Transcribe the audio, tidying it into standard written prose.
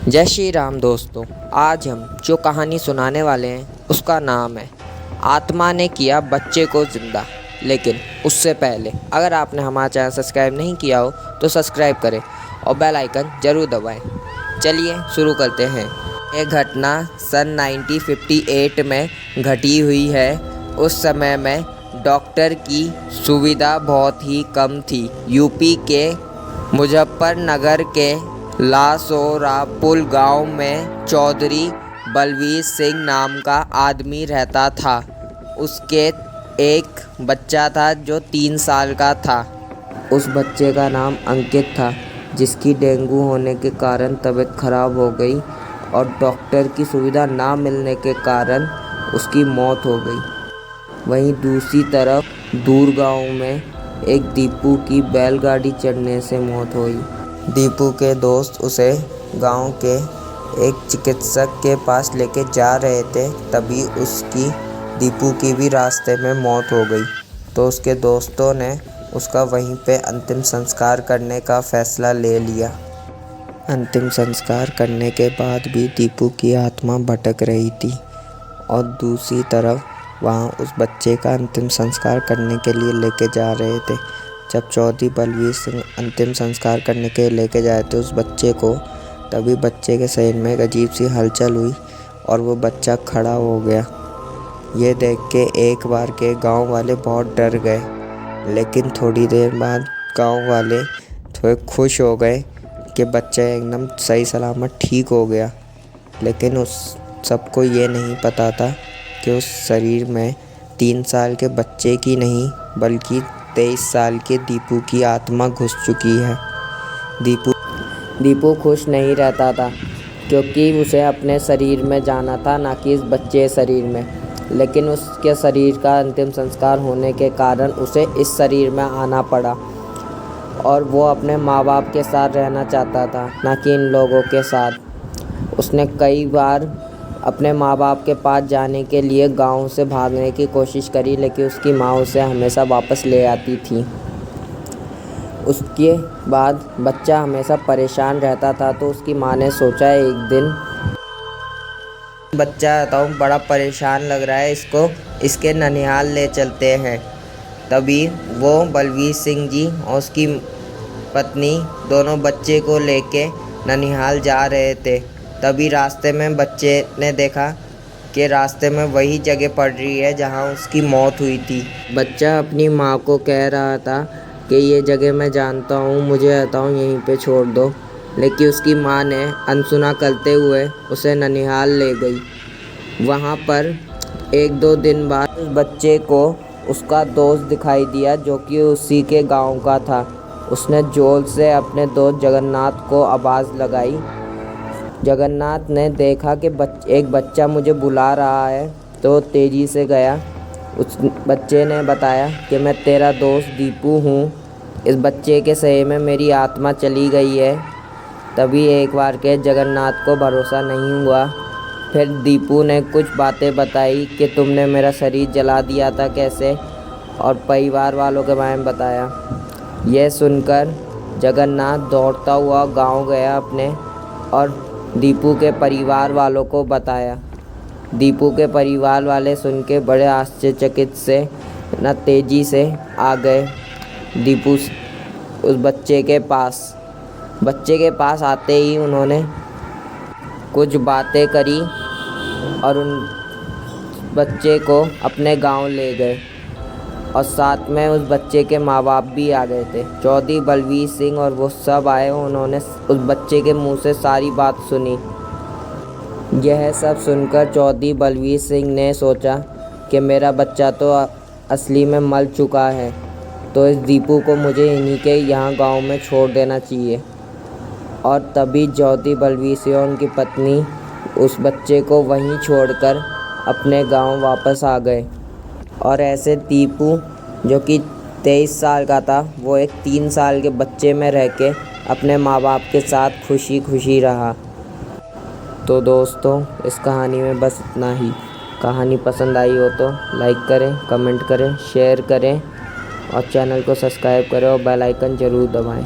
जय श्री राम दोस्तों। आज हम जो कहानी सुनाने वाले हैं उसका नाम है आत्मा ने किया बच्चे को ज़िंदा। लेकिन उससे पहले अगर आपने हमारा चैनल सब्सक्राइब नहीं किया हो तो सब्सक्राइब करें और बेल आइकन ज़रूर दबाएं। चलिए शुरू करते हैं। ये घटना सन 1958 में घटी हुई है। उस समय में डॉक्टर की सुविधा बहुत ही कम थी। यूपी के मुजफ्फरनगर के लासोरापुल गांव में चौधरी बलवीर सिंह नाम का आदमी रहता था। उसके एक बच्चा था जो 3 साल का था। उस बच्चे का नाम अंकित था, जिसकी डेंगू होने के कारण तबीयत खराब हो गई और डॉक्टर की सुविधा ना मिलने के कारण उसकी मौत हो गई। वहीं दूसरी तरफ दूर गांव में एक दीपू की बैलगाड़ी चढ़ने से मौत हुई। दीपू के दोस्त उसे गांव के एक चिकित्सक के पास लेके जा रहे थे, तभी उसकी दीपू की भी रास्ते में मौत हो गई। तो उसके दोस्तों ने उसका वहीं पे अंतिम संस्कार करने का फैसला ले लिया। अंतिम संस्कार करने के बाद भी दीपू की आत्मा भटक रही थी और दूसरी तरफ वहाँ उस बच्चे का अंतिम संस्कार करने के लिए लेके जा रहे थे। जब चौधरी बलवीर सिंह अंतिम संस्कार करने के लिए लेके जाए थे उस बच्चे को, तभी बच्चे के शरीर में एक अजीब सी हलचल हुई और वो बच्चा खड़ा हो गया। ये देख के एक बार के गांव वाले बहुत डर गए, लेकिन थोड़ी देर बाद गांव वाले थोड़े खुश हो गए कि बच्चा एकदम सही सलामत ठीक हो गया। लेकिन उस सबको ये नहीं पता था कि उस शरीर में 3 साल के बच्चे की नहीं बल्कि 23 साल के दीपू की आत्मा घुस चुकी है। दीपू खुश नहीं रहता था, क्योंकि उसे अपने शरीर में जाना था, ना कि इस बच्चे शरीर में। लेकिन उसके शरीर का अंतिम संस्कार होने के कारण उसे इस शरीर में आना पड़ा और वो अपने माँ बाप के साथ रहना चाहता था, ना कि इन लोगों के साथ। उसने कई बार अपने माँ बाप के पास जाने के लिए गांव से भागने की कोशिश करी, लेकिन उसकी माँ उसे हमेशा वापस ले आती थी। उसके बाद बच्चा हमेशा परेशान रहता था, तो उसकी माँ ने सोचा एक दिन बच्चा बड़ा परेशान लग रहा है, इसके ननिहाल ले चलते हैं। तभी वो बलवीर सिंह जी और उसकी पत्नी दोनों बच्चे को लेके ननिहाल जा रहे थे। तभी रास्ते में बच्चे ने देखा कि रास्ते में वही जगह पड़ रही है जहां उसकी मौत हुई थी। बच्चा अपनी माँ को कह रहा था कि ये जगह मैं जानता हूँ, मुझे यहीं पे छोड़ दो। लेकिन उसकी माँ ने अनसुना करते हुए उसे ननिहाल ले गई। वहाँ पर 1-2 दिन बाद उस बच्चे को उसका दोस्त दिखाई दिया, जो कि उसी के गाँव का था। उसने जोर से अपने दोस्त जगन्नाथ को आवाज़ लगाई। जगन्नाथ ने देखा कि एक बच्चा मुझे बुला रहा है, तो तेज़ी से गया। उस बच्चे ने बताया कि मैं तेरा दोस्त दीपू हूँ, इस बच्चे के सही में मेरी आत्मा चली गई है। तभी एक बार के जगन्नाथ को भरोसा नहीं हुआ। फिर दीपू ने कुछ बातें बताई कि तुमने मेरा शरीर जला दिया था कैसे, और परिवार वालों के बारे में बताया। यह सुनकर जगन्नाथ दौड़ता हुआ गांव गया अपने और दीपू के परिवार वालों को बताया। दीपू के परिवार वाले सुन के बड़े आश्चर्यचकित से तेज़ी से आ गए दीपू उस बच्चे के पास आते ही उन्होंने कुछ बातें करी और उन बच्चे को अपने गांव ले गए और साथ में उस बच्चे के माँ बाप भी आ गए थे। चौधरी बलवीर सिंह और वो सब आए। उन्होंने उस बच्चे के मुंह से सारी बात सुनी। यह सब सुनकर चौधरी बलवीर सिंह ने सोचा कि मेरा बच्चा तो असली में मर चुका है, तो इस दीपू को मुझे इन्हीं के यहाँ गांव में छोड़ देना चाहिए। और तभी चौधरी बलवीर सिंह और उनकी पत्नी उस बच्चे को वहीं छोड़कर अपने गांव वापस आ गए। और ऐसे दीपू, जो कि 23 साल का था, वो एक 3 साल के बच्चे में रह के अपने माँ बाप के साथ खुशी खुशी रहा। तो दोस्तों, इस कहानी में बस इतना ही। कहानी पसंद आई हो तो लाइक करें, कमेंट करें, शेयर करें और चैनल को सब्सक्राइब करें और बेल आइकन ज़रूर दबाएं।